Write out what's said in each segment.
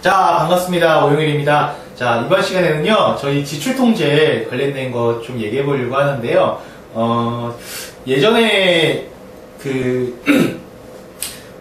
자, 반갑습니다. 오영일입니다. 자, 이번 시간에는요, 저희 지출통제 관련된 거 좀 얘기해 보려고 하는데요. 예전에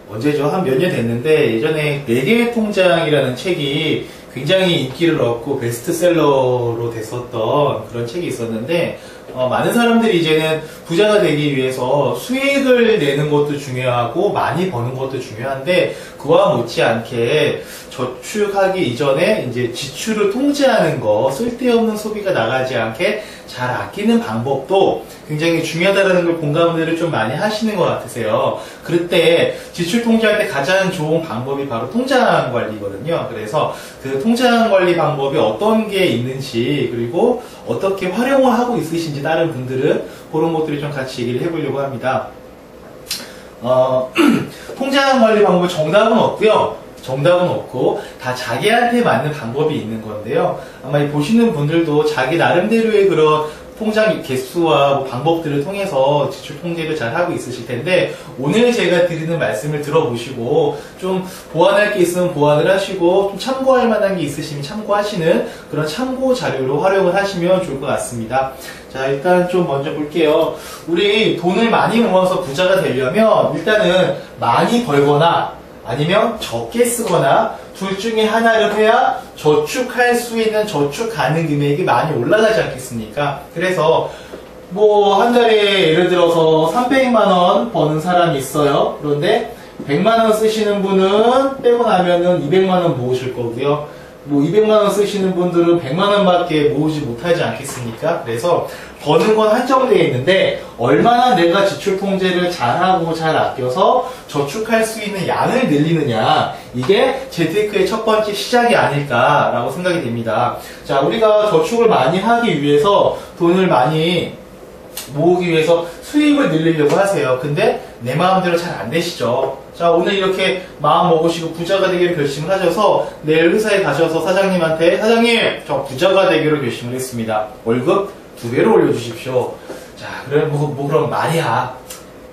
언제죠? 한 몇 년 됐는데, 예전에 4개의 통장이라는 책이 굉장히 인기를 얻고 베스트셀러로 됐었던 그런 책이 있었는데, 많은 사람들이 이제는 부자가 되기 위해서 수익을 내는 것도 중요하고 많이 버는 것도 중요한데, 그와 못지않게 저축하기 이전에 이제 지출을 통제하는 거, 쓸데없는 소비가 나가지 않게 잘 아끼는 방법도 굉장히 중요하다는 걸 공감들을 좀 많이 하시는 것 같으세요. 그럴 때 지출 통제할 때 가장 좋은 방법이 바로 통장 관리거든요. 그래서 그 통장 관리 방법이 어떤 게 있는지, 그리고 어떻게 활용을 하고 있으신지 다른 분들은 그런 것들을 좀 같이 얘기를 해보려고 합니다. 통장 관리 방법은 정답은 없고요. 정답은 없고 다 자기한테 맞는 방법이 있는 건데요. 아마 보시는 분들도 자기 나름대로의 그런 통장 개수와 방법들을 통해서 지출 통제를 잘 하고 있으실 텐데, 오늘 제가 드리는 말씀을 들어보시고 좀 보완할 게 있으면 보완을 하시고, 좀 참고할 만한 게 있으시면 참고하시는 그런 참고 자료로 활용을 하시면 좋을 것 같습니다. 자, 일단 좀 먼저 볼게요. 우리 돈을 많이 모아서 부자가 되려면 일단은 많이 벌거나 아니면 적게 쓰거나 둘 중에 하나를 해야 저축할 수 있는 저축 가능 금액이 많이 올라가지 않겠습니까? 그래서 뭐 한 달에 예를 들어서 300만원 버는 사람이 있어요. 그런데 100만원 쓰시는 분은 빼고 나면은 200만원 모으실 거고요. 뭐 200만원 쓰시는 분들은 100만원밖에 모으지 못하지 않겠습니까? 그래서 버는 건 한정되어 있는데, 얼마나 내가 지출 통제를 잘하고 잘 아껴서 저축할 수 있는 양을 늘리느냐, 이게 재테크의 첫 번째 시작이 아닐까라고 생각이 됩니다. 자, 우리가 저축을 많이 하기 위해서, 돈을 많이 모으기 위해서 수입을 늘리려고 하세요. 근데 내 마음대로 잘 안 되시죠. 자, 오늘 이렇게 마음 먹으시고 부자가 되기로 결심을 하셔서 내일 회사에 가셔서 사장님한테, 사장님, 저 부자가 되기로 결심을 했습니다. 월급 2배로 올려주십시오. 자, 그래, 그럼 말이야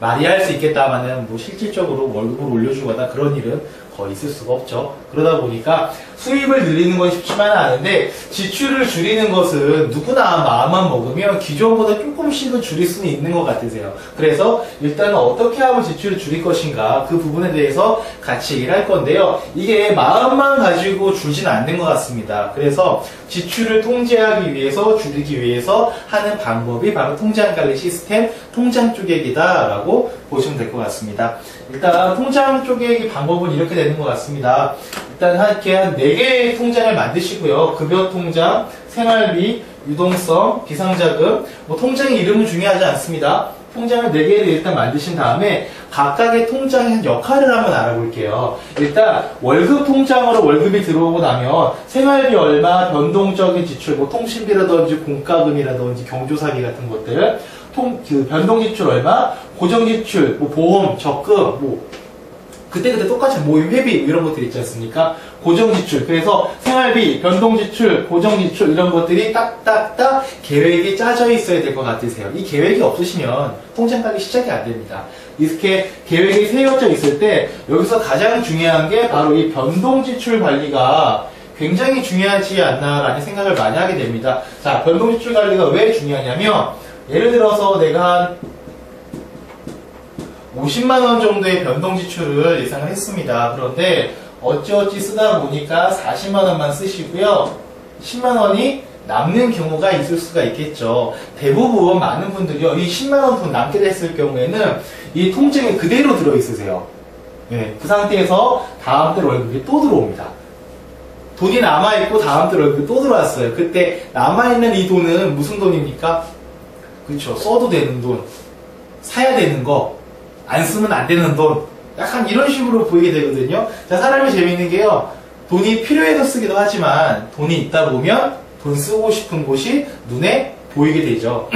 할 수 있겠다마는 실질적으로 월급을 올려주거나 그런 일은 거의 있을 수가 없죠. 그러다 보니까 수입을 늘리는 건 쉽지만은 않은데, 지출을 줄이는 것은 누구나 마음만 먹으면 기존보다 조금씩은 줄일 수는 있는 것 같으세요. 그래서 일단은 어떻게 하면 지출을 줄일 것인가, 그 부분에 대해서 같이 얘기를 할 건데요. 이게 마음만 가지고 줄지는 않는 것 같습니다. 그래서 지출을 통제하기 위해서, 줄이기 위해서 하는 방법이 바로 통장 관리 시스템, 통장 쪼개기다 라고 보시면 될 것 같습니다. 일단 통장 쪼개기 방법은 이렇게 되는 것 같습니다. 일단 이렇게 한 4개의 통장을 만드시고요. 급여 통장, 생활비, 유동성, 비상자금, 통장의 이름은 중요하지 않습니다. 통장을 4개를 일단 만드신 다음에 각각의 통장의 역할을 한번 알아볼게요. 일단 월급 통장으로 월급이 들어오고 나면 생활비 얼마, 변동적인 지출, 통신비라든지 공과금이라든지 경조사비 같은 것들, 변동지출 얼마, 고정지출, 보험, 적금, 그때그때 똑같이 모임 회비 이런 것들 있지 않습니까? 고정지출, 그래서 생활비, 변동지출, 고정지출 이런 것들이 딱딱딱 계획이 짜져 있어야 될 것 같으세요. 이 계획이 없으시면 통장관리 시작이 안 됩니다. 이렇게 계획이 세워져 있을 때 여기서 가장 중요한 게 바로 이 변동지출 관리가 굉장히 중요하지 않나라는 생각을 많이 하게 됩니다. 자, 변동지출 관리가 왜 중요하냐면, 예를 들어서 내가 한 50만원 정도의 변동지출을 예상을 했습니다. 그런데 어찌어찌 쓰다 보니까 40만원만 쓰시고요. 10만원이 남는 경우가 있을 수가 있겠죠. 대부분 많은 분들이요, 이 10만원 돈 남게 됐을 경우에는 이 통장에 그대로 들어있으세요. 네, 그 상태에서 다음 달 월급이 또 들어옵니다. 돈이 남아있고 다음 달 월급이 또 들어왔어요. 그때 남아있는 이 돈은 무슨 돈입니까? 그렇죠. 써도 되는 돈, 사야 되는 거, 안 쓰면 안 되는 돈, 약간 이런 식으로 보이게 되거든요. 자, 사람이 재밌는 게요, 돈이 필요해서 쓰기도 하지만 돈이 있다 보면 돈 쓰고 싶은 곳이 눈에 보이게 되죠.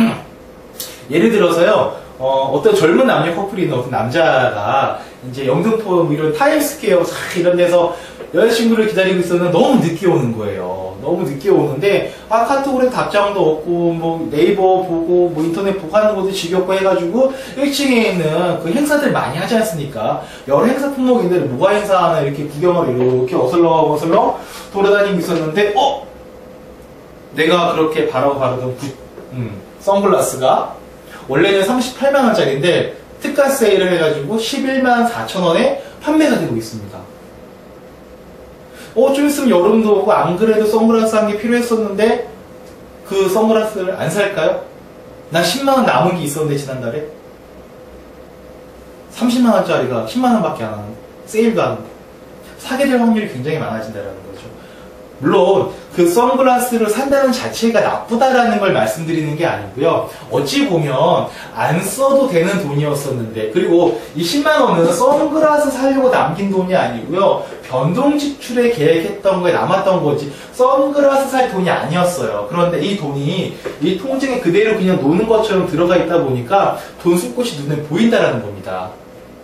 예를 들어서요, 어떤 젊은 남녀 커플이 있는 어떤 남자가 이제 영등포 이런 타임스퀘어 이런 데서 여자친구를 기다리고 있었는데 너무 늦게 오는 거예요. 너무 늦게 오는데 카톡으로 답장도 없고 뭐 네이버 보고 뭐 인터넷 보고 하는 것도 지겹고 해가지고 1층에 있는 그 행사들 많이 하지 않습니까? 여러 행사 품목인데 뭐가 행사하나 이렇게 구경하러 이렇게 어슬렁어슬렁 돌아다니고 있었는데 내가 그렇게 바라던 선글라스가 원래는 38만원짜리인데 특가 세일을 해가지고 11만 4천원에 판매가 되고 있습니다. 좀 있으면 여름도 오고 안 그래도 선글라스 한 개 필요했었는데 그 선글라스를 안 살까요? 나 10만원 남은 게 있었는데 지난달에 30만원짜리가 10만원밖에 안 하는 세일도 안 하는데 사게 될 확률이 굉장히 많아진다는 거죠. 물론 그 선글라스를 산다는 자체가 나쁘다라는 걸 말씀드리는 게 아니고요. 어찌 보면 안 써도 되는 돈이었었는데, 그리고 이 10만원은 선글라스 사려고 남긴 돈이 아니고요. 변동 지출에 계획했던 거에 남았던 거지 선글라스 살 돈이 아니었어요. 그런데 이 돈이 이 통장에 그대로 그냥 노는 것처럼 들어가 있다 보니까 돈 쓸 곳이 눈에 보인다라는 겁니다.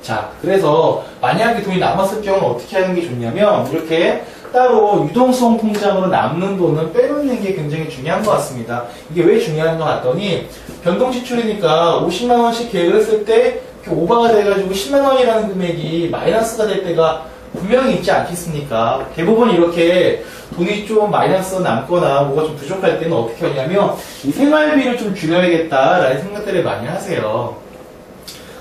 자, 그래서 만약에 돈이 남았을 경우는 어떻게 하는 게 좋냐면 이렇게 따로 유동성 통장으로 남는 돈은 빼놓는 게 굉장히 중요한 것 같습니다. 이게 왜 중요한 것 같더니 변동 지출이니까 50만원씩 계획을 했을 때 오버가 돼가지고 10만원이라는 금액이 마이너스가 될 때가 분명히 있지 않겠습니까? 대부분 이렇게 돈이 좀 마이너스 남거나 뭐가 좀 부족할 때는 어떻게 하냐면 이 생활비를 좀 줄여야겠다라는 생각들을 많이 하세요.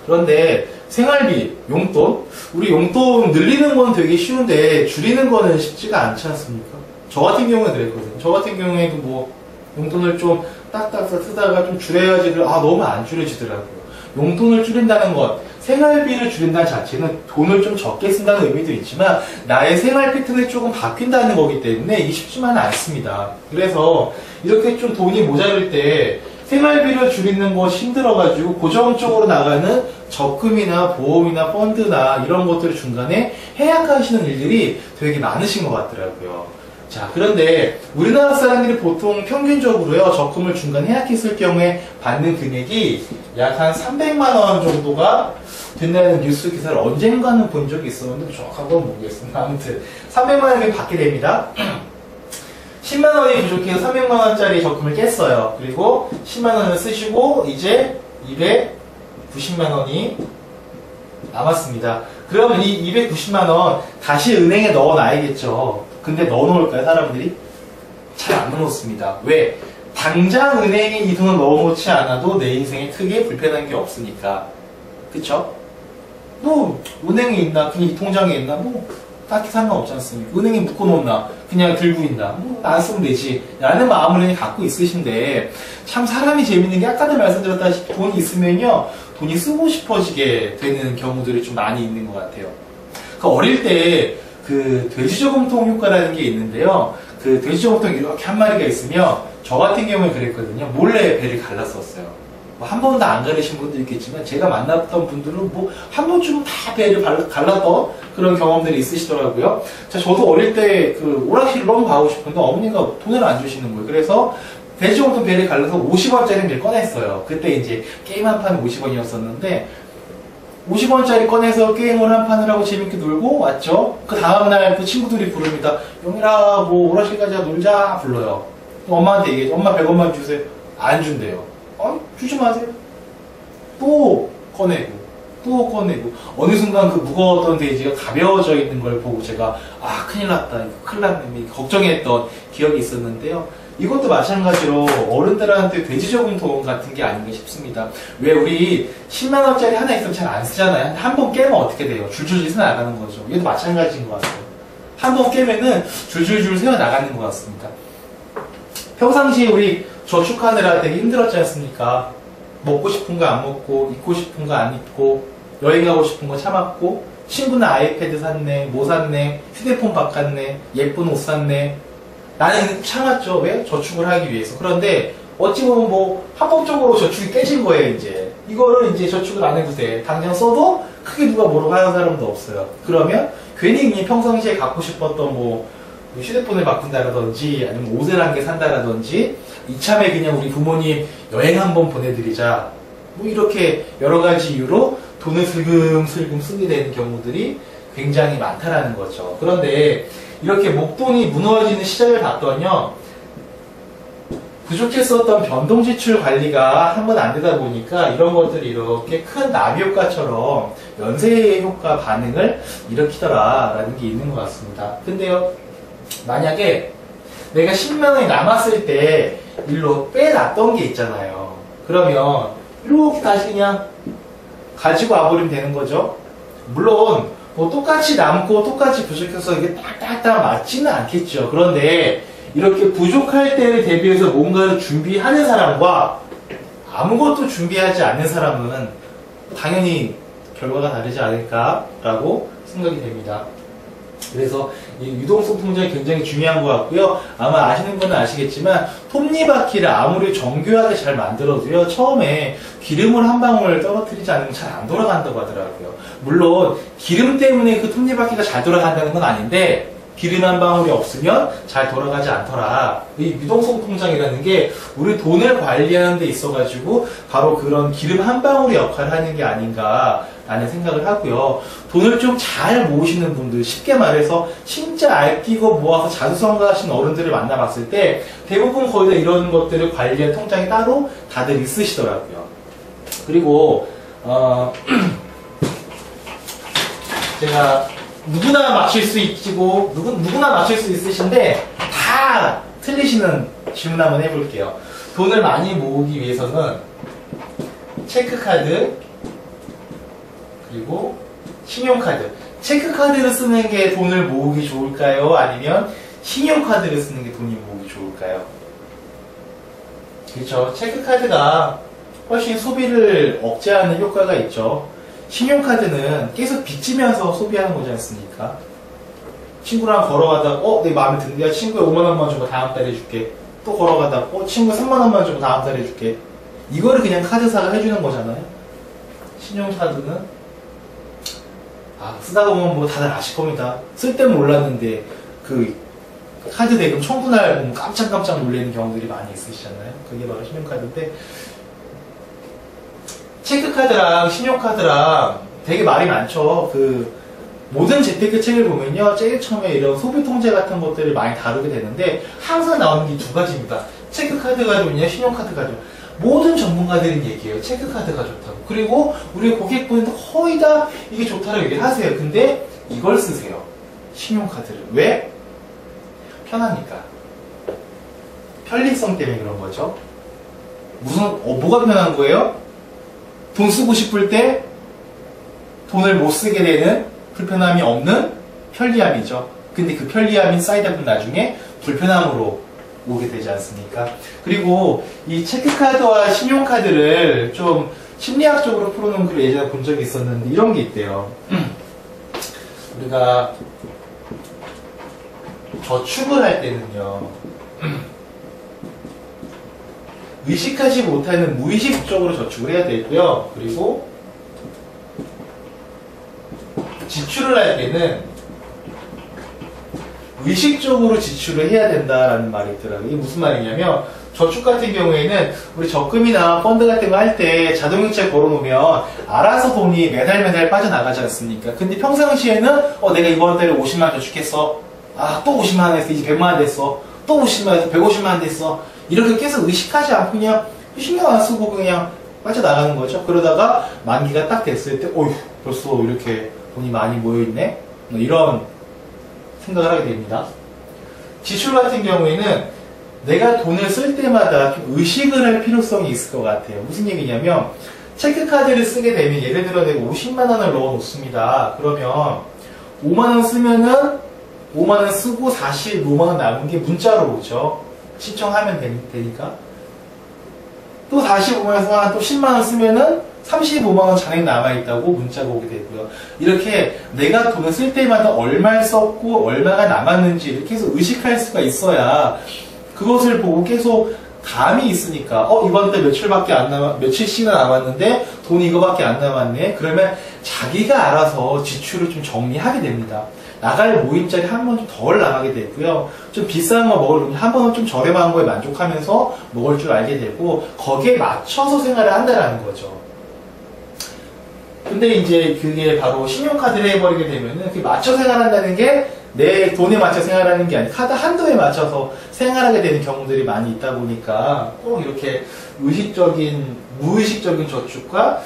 그런데 생활비, 용돈, 우리 용돈 늘리는 건 되게 쉬운데 줄이는 거는 쉽지가 않지 않습니까? 저 같은 경우는 그랬거든요. 저 같은 경우에도 뭐 용돈을 좀 딱딱 쓰다가 좀 줄여야지를 너무 안 줄여지더라고요. 용돈을 줄인다는 것, 생활비를 줄인다는 자체는 돈을 좀 적게 쓴다는 의미도 있지만 나의 생활 패턴이 조금 바뀐다는 거기 때문에 이게 쉽지만은 않습니다. 그래서 이렇게 좀 돈이 모자랄 때 생활비를 줄이는 것이 힘들어가지고 고정적으로 나가는 적금이나 보험이나 펀드나 이런 것들을 중간에 해약하시는 일들이 되게 많으신 것 같더라고요. 자, 그런데 우리나라 사람들이 보통 평균적으로요, 적금을 중간에 해약했을 경우에 받는 금액이 약 한 300만원 정도가 된다는 뉴스 기사를 언젠가는 본 적이 있었는데 정확한 건 모르겠습니다. 아무튼 300만원을 받게 됩니다. 10만원이 부족해서 300만원짜리 적금을 깼어요. 그리고 10만원을 쓰시고 이제 290만원이 남았습니다. 그러면 이 290만원 다시 은행에 넣어놔야겠죠. 근데 넣어놓을까요, 사람들이? 잘 안 넣어놓습니다. 왜? 당장 은행에 이 돈을 넣어놓지 않아도 내 인생에 크게 불편한 게 없으니까. 그쵸? 뭐 은행에 있나 그냥 이 통장에 있나 뭐 딱히 상관없지 않습니까? 은행에 묶어놓나 그냥 들고 있나 뭐 안 쓰면 되지 라는 마음을 갖고 있으신데, 참 사람이 재밌는 게 아까도 말씀드렸다시피 돈이 있으면요 돈이 쓰고 싶어지게 되는 경우들이 좀 많이 있는 것 같아요. 그 어릴 때 그 돼지저금통 효과라는 게 있는데요, 그 돼지저금통 이렇게 한 마리가 있으면 저 같은 경우에 그랬거든요. 몰래 배를 갈랐었어요. 뭐 한 번도 안 가르신 분도 있겠지만 제가 만났던 분들은 뭐 한 번쯤은 다 배를 갈랐던 그런 경험들이 있으시더라고요. 자, 저도 어릴 때 그 오락실을 너무 가고 싶은데 어머니가 돈을 안 주시는 거예요. 그래서 돼지저금통 배를 갈라서 50원짜리 를 꺼냈어요. 그때 이제 게임 한 판이 50원이었었는데 50원짜리 꺼내서 게임을 한 판을 하고 재밌게 놀고 왔죠. 그 다음날 그 친구들이 부릅니다. 영일아 뭐 오락실 가자 놀자 불러요. 엄마한테 얘기해줘. 엄마 100원만 주세요. 안 준대요. 주지 마세요. 또 꺼내고 또 꺼내고 어느 순간 그 무거웠던 돼지가 가벼워져 있는 걸 보고 제가 큰일 났다, 큰일 났네 걱정했던 기억이 있었는데요. 이것도 마찬가지로 어른들한테 돼지저금통 같은 게 아닌가 싶습니다. 왜 우리 10만원짜리 하나 있으면 잘 안 쓰잖아요. 한 번 깨면 어떻게 돼요? 줄줄줄 새 나가는 거죠. 이것도 마찬가지인 것 같아요. 한 번 깨면은 줄줄줄 새어 나가는 것 같습니다. 평상시에 우리 저축하느라 되게 힘들었지 않습니까? 먹고 싶은 거 안 먹고, 입고 싶은 거 안 입고, 여행 가고 싶은 거 참았고, 친구는 아이패드 샀네, 뭐 샀네, 휴대폰 바꿨네, 예쁜 옷 샀네. 나는 참았죠. 왜? 저축을 하기 위해서. 그런데 어찌 보면 뭐 합법적으로 저축이 깨진 거예요, 이제. 이거를 이제 저축을 안 해도 돼. 당장 써도 크게 누가 뭐라고 하는 사람도 없어요. 그러면 괜히 그냥 평상시에 갖고 싶었던 뭐 휴대폰을 바꾼다라든지 아니면 옷을 한 개 산다라든지 이참에 그냥 우리 부모님 여행 한번 보내드리자 뭐 이렇게 여러 가지 이유로 돈을 슬금슬금 쓰게 되는 경우들이 굉장히 많다라는 거죠. 그런데 이렇게 목돈이 무너지는 시장을 봤더니요, 부족했었던 변동지출 관리가 한번 안 되다 보니까 이런 것들이 이렇게 큰 나비 효과처럼 연쇄 효과 반응을 일으키더라라는 게 있는 것 같습니다. 근데요, 만약에 내가 10만원이 남았을 때 일로 빼놨던 게 있잖아요. 그러면 이렇게 다시 그냥 가지고 와버리면 되는 거죠. 물론 뭐 똑같이 남고 똑같이 부족해서 이게 딱딱딱 맞지는 않겠죠. 그런데 이렇게 부족할 때를 대비해서 뭔가를 준비하는 사람과 아무것도 준비하지 않는 사람은 당연히 결과가 다르지 않을까라고 생각이 됩니다. 그래서 이 유동성 통장이 굉장히 중요한 것 같고요. 아마 아시는 분은 아시겠지만 톱니바퀴를 아무리 정교하게 잘 만들어도요, 처음에 기름을 한 방울 떨어뜨리지 않으면 잘 안 돌아간다고 하더라고요. 물론 기름 때문에 그 톱니바퀴가 잘 돌아간다는 건 아닌데 기름 한 방울이 없으면 잘 돌아가지 않더라. 이 유동성 통장이라는 게 우리 돈을 관리하는 데 있어가지고 바로 그런 기름 한 방울의 역할을 하는 게 아닌가라는 생각을 하고요. 돈을 좀 잘 모으시는 분들, 쉽게 말해서 진짜 아끼고 모아서 자수성가하시는 어른들을 만나봤을 때 대부분 거의 다 이런 것들을 관리할 통장이 따로 다들 있으시더라고요. 그리고 제가 누구나 맞출 수 있고 누구나 맞출 수 있으신데 다 틀리시는 질문 한번 해볼게요. 돈을 많이 모으기 위해서는 체크카드 그리고 신용카드, 체크카드를 쓰는 게 돈을 모으기 좋을까요? 아니면 신용카드를 쓰는 게 돈이 모으기 좋을까요? 그렇죠. 체크카드가 훨씬 소비를 억제하는 효과가 있죠. 신용카드는 계속 빚지면서 소비하는 거지 않습니까? 친구랑 걸어가다가 내 마음에 드는데, 야, 친구야 5만원만 주고 다음 달에 줄게. 또 걸어가다가 친구 3만원만 주고 다음 달에 줄게. 이거를 그냥 카드사가 해주는 거잖아요. 신용카드는 쓰다가 보면 뭐 다들 아실 겁니다. 쓸 때는 몰랐는데 그 카드 대금 청구날 보면 깜짝깜짝 놀라는 경우들이 많이 있으시잖아요. 그게 바로 신용카드인데, 체크카드랑 신용카드랑 되게 말이 많죠. 그 모든 재테크 책을 보면요, 제일 처음에 이런 소비 통제 같은 것들을 많이 다루게 되는데 항상 나오는 게 두 가지입니다. 체크카드가 좋냐, 신용카드가 좋냐. 모든 전문가들은 얘기해요. 체크카드가 좋다고. 그리고 우리 고객분도 거의 다 이게 좋다고 얘기하세요. 근데 이걸 쓰세요. 신용카드를. 왜? 편하니까. 편리성 때문에 그런 거죠. 뭐가 편한 거예요? 돈 쓰고 싶을 때 돈을 못 쓰게 되는 불편함이 없는 편리함이죠. 근데 그 편리함이 쌓이다 보면 나중에 불편함으로 오게 되지 않습니까? 그리고 이 체크카드와 신용카드를 좀 심리학적으로 풀어놓은 글을 예전에 본 적이 있었는데 이런 게 있대요. 우리가 저축을 할 때는요, 의식하지 못하는 무의식적으로 저축을 해야 되고요. 그리고 지출을 할 때는 의식적으로 지출을 해야 된다라는 말이 있더라고요. 이게 무슨 말이냐면, 저축 같은 경우에는 우리 적금이나 펀드 같은 거 할 때 자동이체 걸어놓으면 알아서 돈이 매달 빠져나가지 않습니까? 근데 평상시에는 내가 이번 달에 50만 저축했어. 또 50만 원 했어. 이제 100만 원 됐어. 또 50만 원 했어. 150만 원 됐어. 이렇게 계속 의식하지 않고 그냥 신경 안 쓰고 그냥 빠져나가는 거죠. 그러다가 만기가 딱 됐을 때 어휴, 벌써 이렇게 돈이 많이 모여있네? 이런 생각을 하게 됩니다. 지출 같은 경우에는 내가 돈을 쓸 때마다 좀 의식을 할 필요성이 있을 것 같아요. 무슨 얘기냐면, 체크카드를 쓰게 되면 예를 들어 내가 50만 원을 넣어 놓습니다. 그러면 5만 원 쓰면은 5만 원 쓰고 45만 원 남은 게 문자로 오죠. 신청하면 되니까. 또 45만 원 쓰면 또 10만 원 쓰면은 35만 원 잔액 남아있다고 문자가 오게 되고요. 이렇게 내가 돈을 쓸 때마다 얼마를 썼고 얼마가 남았는지 이렇게 해서 의식할 수가 있어야 그것을 보고 계속 감이 있으니까 이번 달 며칠씩이나 남았는데 돈이 이거밖에 안 남았네. 그러면 자기가 알아서 지출을 좀 정리하게 됩니다. 나갈 모임자리 한 번 좀 덜 나가게 되고요. 좀 비싼 거 먹을 한 번은 좀 저렴한 거에 만족하면서 먹을 줄 알게 되고 거기에 맞춰서 생활을 한다는 거죠. 근데 이제 그게 바로 신용카드를 해버리게 되면은 그 맞춰 생활한다는 게 내 돈에 맞춰 생활하는 게 아니라 카드 한도에 맞춰서 생활하게 되는 경우들이 많이 있다 보니까 꼭 이렇게 무의식적인 저축과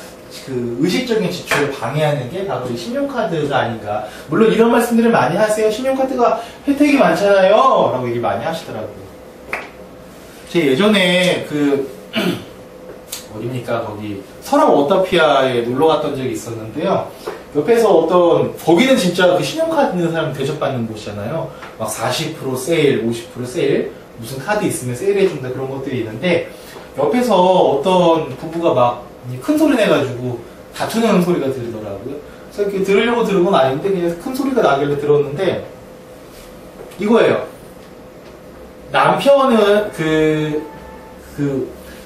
그 의식적인 지출을 방해하는 게 바로 이 신용카드가 아닌가. 물론 이런 말씀들을 많이 하세요. 신용카드가 혜택이 많잖아요 라고 얘기 많이 하시더라고요. 제 예전에 어딥니까? 거기 서랍 워터피아에 놀러 갔던 적이 있었는데요. 옆에서 거기는 진짜 그 신용카드 있는 사람 대접받는 곳이잖아요. 막 40% 세일, 50% 세일, 무슨 카드 있으면 세일해준다 그런 것들이 있는데, 옆에서 어떤 부부가 막 큰 소리 내가지고 다투는 소리가 들리더라고요. 그래서 이렇게 들으려고 들은 건 아닌데, 그냥 큰 소리가 나길래 들었는데, 이거예요. 남편은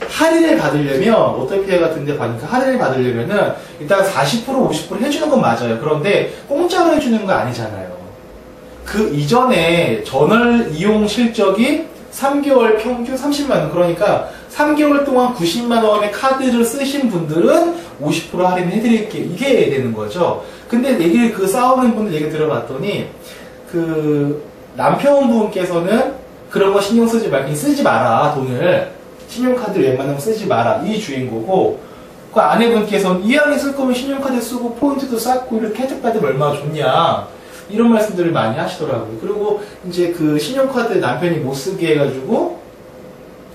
할인을 받으려면, 워터피아 같은 데 가니까 할인을 받으려면은, 일단 40%, 50% 해주는 건 맞아요. 그런데, 공짜로 해주는 거 아니잖아요. 그 이전에 전월 이용 실적이 3개월 평균 30만원. 그러니까, 3개월 동안 90만원의 카드를 쓰신 분들은 50% 할인해드릴게요. 이게 되는 거죠. 근데 싸우는 분들 얘기 들어봤더니, 남편분께서는 그런 거 신경 쓰지 마라, 돈을. 신용카드를 웬만하면 쓰지 마라. 이 주인공이고, 그 아내분께서는 이왕에 쓸 거면 신용카드 쓰고 포인트도 쌓고 이렇게 혜택 받으면 얼마나 좋냐. 이런 말씀들을 많이 하시더라고요. 그리고 이제 그 신용카드 남편이 못 쓰게 해가지고,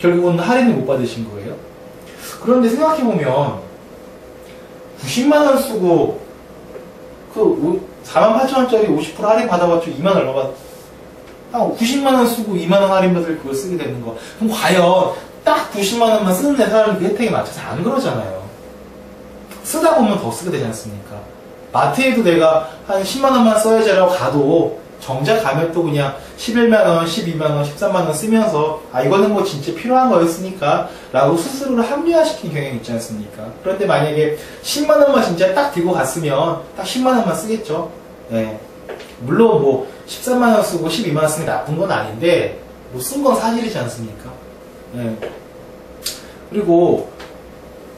결국은 할인을 못 받으신 거예요. 그런데 생각해보면 90만원 쓰고 48,000원짜리 50% 할인 받아봤죠. 2만 얼마 받 90만원 쓰고 2만원 할인 받을 그걸 쓰게 되는 거. 그럼 과연 딱 90만원만 쓰는 데 사람이 그 혜택에 맞춰서 안 그러잖아요. 쓰다 보면 더 쓰게 되지 않습니까? 마트에도 내가 한 10만원만 써야지라고 가도 정작 가면 또 그냥 11만원, 12만원, 13만원 쓰면서 이거는 뭐 진짜 필요한 거였으니까 라고 스스로를 합리화시킨 경향이 있지 않습니까? 그런데 만약에 10만원만 진짜 딱 들고 갔으면 딱 10만원만 쓰겠죠. 네. 물론 뭐 13만원 쓰고 12만원 쓰는 게 나쁜 건 아닌데 뭐 쓴 건 사실이지 않습니까? 네. 그리고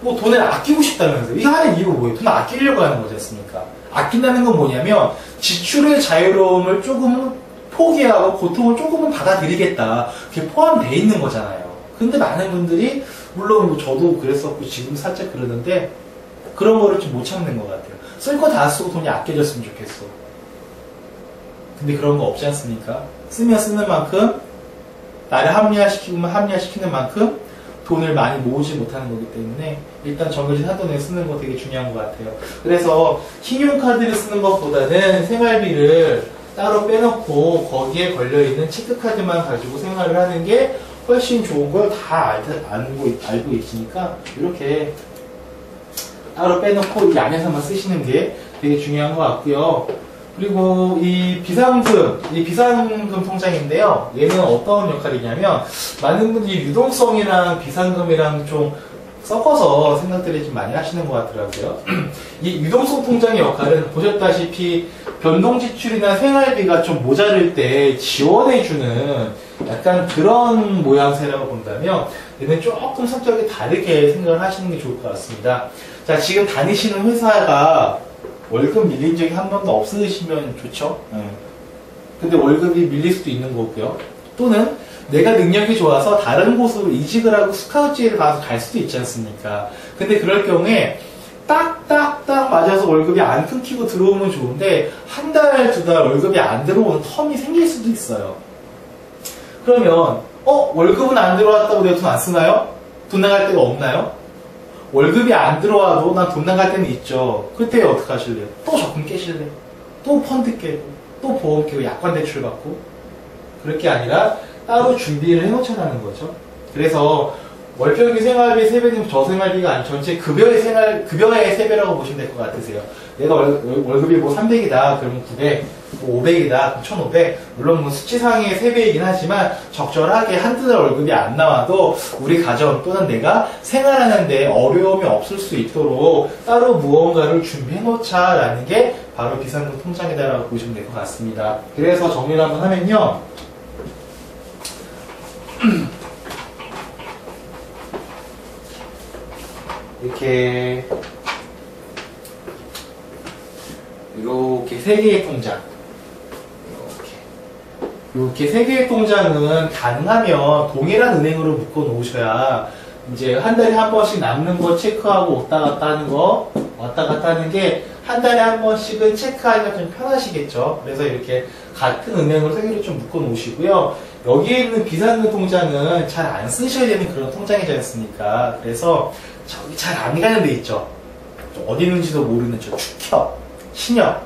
뭐 돈을 아끼고 싶다면서요. 이거 하는 이유가 뭐예요? 돈을 아끼려고 하는 거지 않습니까? 아낀다는 건 뭐냐면 지출의 자유로움을 조금은 포기하고 고통을 조금은 받아들이겠다. 그게 포함되어 있는 거잖아요. 근데 많은 분들이 물론 뭐 저도 그랬었고 지금 살짝 그러는데 그런 거를 좀 못 참는 것 같아요. 쓸 거 다 쓰고 돈이 아껴졌으면 좋겠어. 근데 그런 거 없지 않습니까? 쓰면 쓰는 만큼 나를 합리화시키는 만큼 돈을 많이 모으지 못하는 거기 때문에 일단 정해진 한도 내에 쓰는 거 되게 중요한 것 같아요. 그래서 신용카드를 쓰는 것보다는 생활비를 따로 빼놓고 거기에 걸려있는 체크카드만 가지고 생활을 하는 게 훨씬 좋은 걸 다 알고 있으니까 이렇게 따로 빼놓고 이 안에서만 쓰시는 게 되게 중요한 것 같고요. 그리고 이 비상금 통장인데요. 얘는 어떤 역할이냐면 많은 분들이 유동성이랑 비상금이랑 좀 섞어서 생각들을 좀 많이 하시는 것 같더라고요. 이 유동성 통장의 역할은 보셨다시피 변동지출이나 생활비가 좀 모자랄 때 지원해주는 약간 그런 모양새라고 본다면 얘는 조금 성격이 다르게 생각을 하시는 게 좋을 것 같습니다. 자, 지금 다니시는 회사가 월급 밀린 적이 한 번도 없으시면 좋죠. 근데 월급이 밀릴 수도 있는 거고요. 또는 내가 능력이 좋아서 다른 곳으로 이직을 하고 스카우트제를 받아서 갈 수도 있지 않습니까? 근데 그럴 경우에 딱딱딱 맞아서 월급이 안 끊기고 들어오면 좋은데 한 달, 두 달 월급이 안 들어오는 텀이 생길 수도 있어요. 그러면 월급은 안 들어왔다고 내가 돈 안 쓰나요? 돈 나갈 데가 없나요? 월급이 안 들어와도 난 돈 나갈 때는 있죠. 그때 어떻게 하실래요? 또 적금 깨실래요? 또 펀드 깨고 또 보험 깨고 약관 대출 받고 그럴 게 아니라 따로 준비를 해놓자는 거죠. 그래서 월평균 생활비 3배는 저생활비가 아닌 전체 급여의 3배라고 보시면 될 것 같으세요. 내가 월급이 뭐 300이다 그러면 900, 뭐 500이다 그럼 1500. 물론 뭐 수치상의 3배이긴 하지만 적절하게 한두 달 월급이 안 나와도 우리 가정 또는 내가 생활하는데 어려움이 없을 수 있도록 따로 무언가를 준비해 놓자라는 게 바로 비상금 통장이다라고 보시면 될 것 같습니다. 그래서 정리를 한번 하면요. 이렇게 3개의 통장, 이렇게 이렇게 세 개의 통장은 가능하면 동일한 은행으로 묶어 놓으셔야 이제 한 달에 한 번씩 남는 거 체크하고 왔다 갔다 하는 거, 왔다 갔다 하는 게 한 달에 한 번씩은 체크하기가 좀 편하시겠죠. 그래서 이렇게 같은 은행으로 세 개를 좀 묶어 놓으시고요. 여기에 있는 비상금 통장은 잘 안 쓰셔야 되는 그런 통장이지 않습니까? 그래서 저기 잘 안 가는 데 있죠. 어디 있는지도 모르는 저 축협, 신협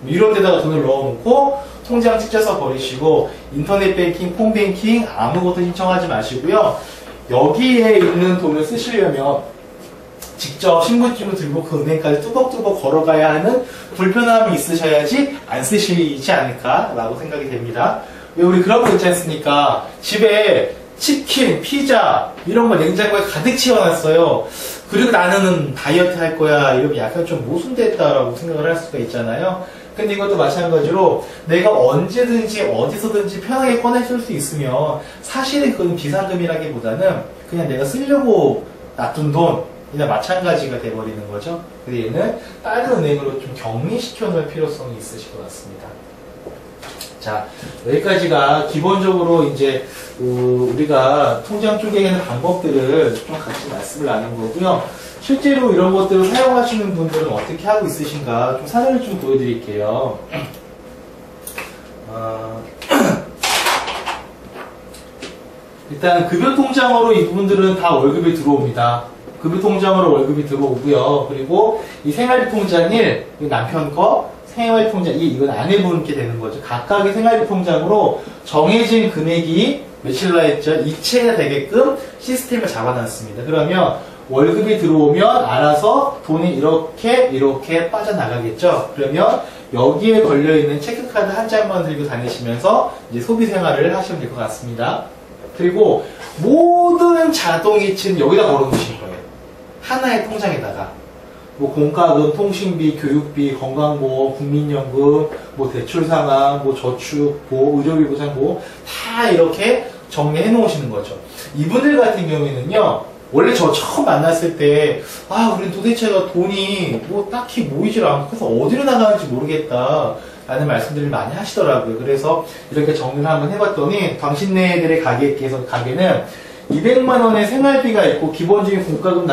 이런 데다가 돈을 넣어놓고 통장 찍혀서 버리시고 인터넷 뱅킹, 폰뱅킹 아무것도 신청하지 마시고요. 여기에 있는 돈을 쓰시려면 직접 신분증을 들고 그 은행까지 뚜벅뚜벅 걸어가야 하는 불편함이 있으셔야지 안 쓰시지 않을까라고 생각이 됩니다. 왜 우리 그런 거 있지 않습니까? 집에 치킨, 피자 이런 거 냉장고에 가득 채워놨어요. 그리고 나는 다이어트 할 거야 이러면 약간 좀 모순됐다라고 생각을 할 수가 있잖아요. 근데 이것도 마찬가지로 내가 언제든지 어디서든지 편하게 꺼내 쓸 수 있으면 사실은 그건 비상금이라기보다는 그냥 내가 쓰려고 놔둔 돈이나 마찬가지가 돼버리는 거죠. 그래서 얘는 다른 은행으로 좀 격리시켜 놓을 필요성이 있으실 것 같습니다. 자, 여기까지가 기본적으로 이제 우리가 통장 쪼개는 방법들을 좀 같이 말씀을 나눈 거고요. 실제로 이런 것들을 사용하시는 분들은 어떻게 하고 있으신가 좀 사례를 좀 보여드릴게요. 일단 급여통장으로 이분들은 다 월급이 들어옵니다. 급여통장으로 월급이 들어오고요. 그리고 이 생활비 통장 1, 남편 거, 생활비 통장 2, 이건 아내분께 되는 거죠. 각각의 생활비 통장으로 정해진 금액이 며칠로 했죠? 이체가 되게끔 시스템을 잡아놨습니다. 그러면 월급이 들어오면 알아서 돈이 이렇게 빠져나가겠죠. 그러면 여기에 걸려있는 체크카드 한 장만 들고 다니시면서 이제 소비 생활을 하시면 될 것 같습니다. 그리고 모든 자동이체는 여기다 걸어놓으신 거예요. 하나의 통장에다가. 뭐 공과금, 통신비, 교육비, 건강보험, 국민연금, 뭐 대출상환, 뭐 저축, 의료비 보장, 다 이렇게 정리해 놓으시는 거죠. 이분들 같은 경우에는요, 원래 저 처음 만났을 때, 우리 도대체 돈이 뭐 딱히 모이질 않고 해서 어디로 나가는지 모르겠다. 라는 말씀들을 많이 하시더라고요. 그래서 이렇게 정리를 한번 해봤더니, 당신네들의 가게는 200만원의 생활비가 있고, 기본적인 공과금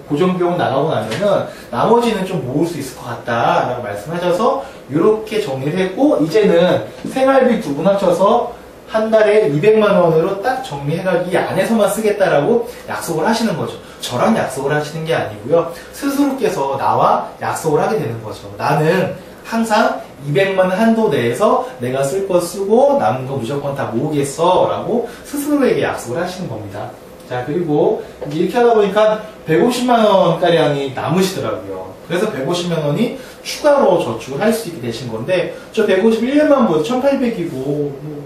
고정비용 나가고 나면은, 나머지는 좀 모을 수 있을 것 같다. 라고 말씀하셔서, 이렇게 정리를 했고, 이제는 생활비 두 분 합쳐서, 한 달에 200만원으로 딱 정리해가기 안에서만 쓰겠다라고 약속을 하시는 거죠. 저랑 약속을 하시는 게 아니고요. 스스로께서 나와 약속을 하게 되는 거죠. 나는 항상 200만원 한도 내에서 내가 쓸 거 쓰고 남은 거 무조건 다 모으겠어 라고 스스로에게 약속을 하시는 겁니다. 자, 그리고 이렇게 하다 보니까 150만원가량이 남으시더라고요. 그래서 150만원이 추가로 저축을 할 수 있게 되신 건데, 저 151년만 모여도 1800이고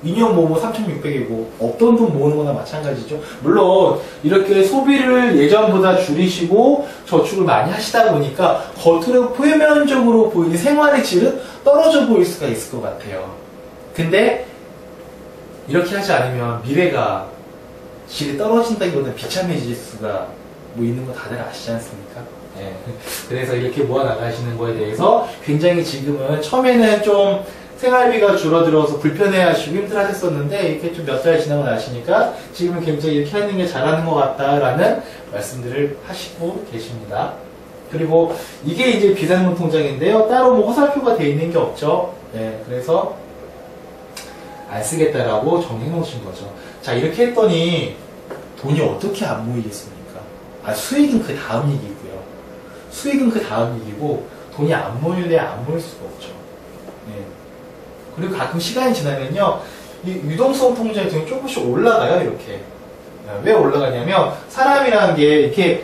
2년 모으면 3600이고 없던 돈 모으는 거나 마찬가지죠. 물론 이렇게 소비를 예전보다 줄이시고 저축을 많이 하시다 보니까 겉으로 표면적으로 보이는 생활의 질은 떨어져 보일 수가 있을 것 같아요. 근데 이렇게 하지 않으면 미래가 질이 떨어진다기보다 비참해질 수가 있는 거 다들 아시지 않습니까? 네. 그래서 이렇게 모아 나가시는 거에 대해서 굉장히 지금은 처음에는 좀 생활비가 줄어들어서 불편해하시고 힘들어하셨었는데 이렇게 좀 몇 달 지나고 나시니까 지금은 굉장히 이렇게 하는 게 잘하는 것 같다라는 말씀들을 하시고 계십니다. 그리고 이게 이제 비상금 통장인데요. 따로 뭐 화살표가 되어 있는 게 없죠. 네, 그래서 안 쓰겠다라고 정해 놓으신 거죠. 자, 이렇게 했더니 돈이 어떻게 안 모이겠습니까? 수익은 그 다음 얘기고요. 수익은 그 다음 얘기고 돈이 안 모일래 안 모일 수가 없죠. 네. 그리고 가끔 시간이 지나면요, 이 유동성 통장이 돈이 조금씩 올라가요, 이렇게. 왜 올라가냐면, 사람이라는 게 이렇게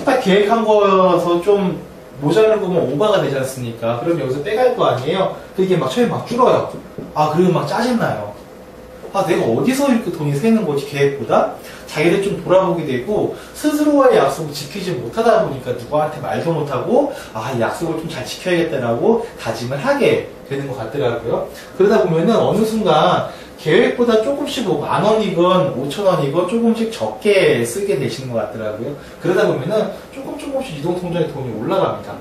딱 계획한 거여서 좀 모자른 거면 오버가 되지 않습니까? 그럼 여기서 빼갈 거 아니에요? 그게 막 처음에 막 줄어요. 그리고 막 짜증나요. 내가 어디서 이렇게 돈이 새는 거지, 계획보다? 자기를 좀 돌아보게 되고, 스스로와의 약속을 지키지 못하다 보니까 누구한테 말도 못하고, 이 약속을 좀 잘 지켜야겠다라고 다짐을 하게 되는 것 같더라고요. 그러다 보면은 어느 순간 계획보다 조금씩 10,000원이건 5,000원이건 조금씩 적게 쓰게 되시는 것 같더라고요. 그러다 보면은 조금씩 이동통장에 돈이 올라갑니다.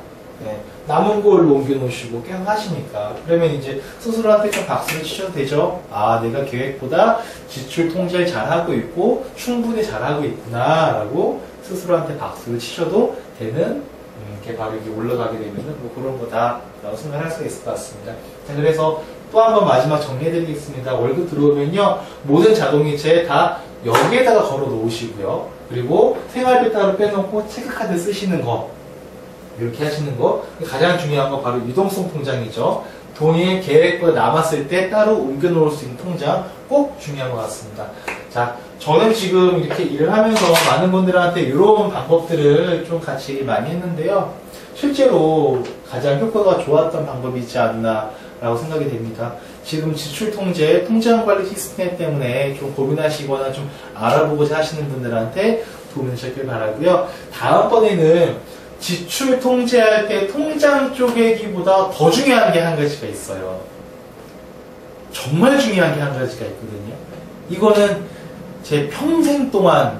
네, 남은 걸로 옮겨놓으시고 계속 하시니까 그러면 이제 스스로한테 좀 박수를 치셔도 되죠. 아, 내가 계획보다 지출 통제를 잘하고 있고 충분히 잘하고 있구나 라고 스스로한테 박수를 치셔도 되는 게 바로 이게 올라가게 되면은 뭐 그런 거다라고 생각할 수가 있을 것 같습니다. 자, 그래서 또 한 번 마지막 정리해드리겠습니다. 월급 들어오면요, 모든 자동이체 다 여기에다가 걸어 놓으시고요. 그리고 생활비 따로 빼놓고 체크카드 쓰시는 거, 이렇게 하시는 거. 가장 중요한 건 바로 유동성 통장이죠. 돈이 계획보다 남았을 때 따로 옮겨 놓을 수 있는 통장 꼭 중요한 것 같습니다. 자, 저는 지금 이렇게 일을 하면서 많은 분들한테 이런 방법들을 좀 같이 많이 했는데요. 실제로 가장 효과가 좋았던 방법이지 않나라고 생각이 됩니다. 지금 지출 통제, 통장 관리 시스템 때문에 좀 고민하시거나 좀 알아보고자 하시는 분들한테 도움이 되셨길 바라고요. 다음번에는 지출 통제할 때 통장 쪼개기보다 더 중요한 게 한 가지가 있어요. 정말 중요한 게 한 가지가 있거든요. 이거는 제 평생 동안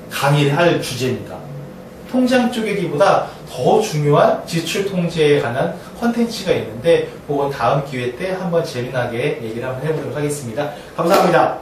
강의를 할 주제입니다. 통장 쪼개기보다 더 중요한 지출 통제에 관한 컨텐츠가 있는데 그건 다음 기회 때 한번 재미나게 얘기를 한번 해보도록 하겠습니다. 감사합니다.